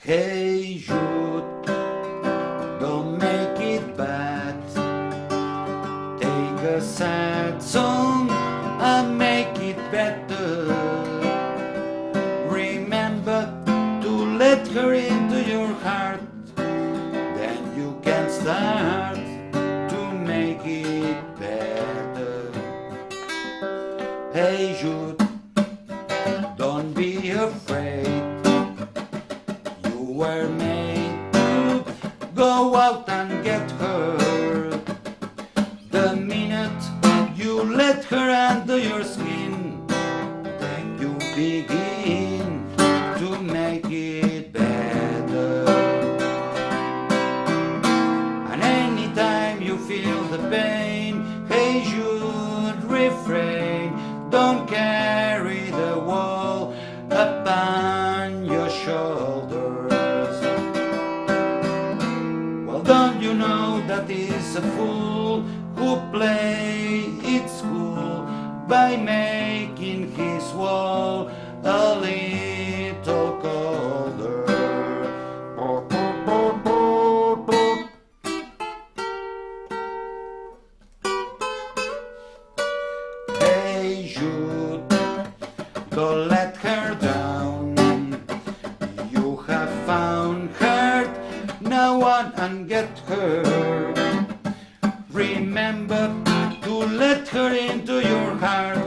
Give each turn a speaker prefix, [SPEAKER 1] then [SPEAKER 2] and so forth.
[SPEAKER 1] Hey Jude, don't make it bad. Take a sad song and make it better. Remember to let her into your heart, then you can start to make it better. Hey Jude, don't be afraid. You were made to go out and get her. The minute you let her under your skin, then you begin to make it better. And anytime you feel the pain, hey Jude, refrain. Don't carry the wall upon your shoulders. Well, don't you know that is a fool who play it school by making his wall a little colder. Hey Jude, don't let her down. You have found her, now on and get her. Remember to let her into your heart,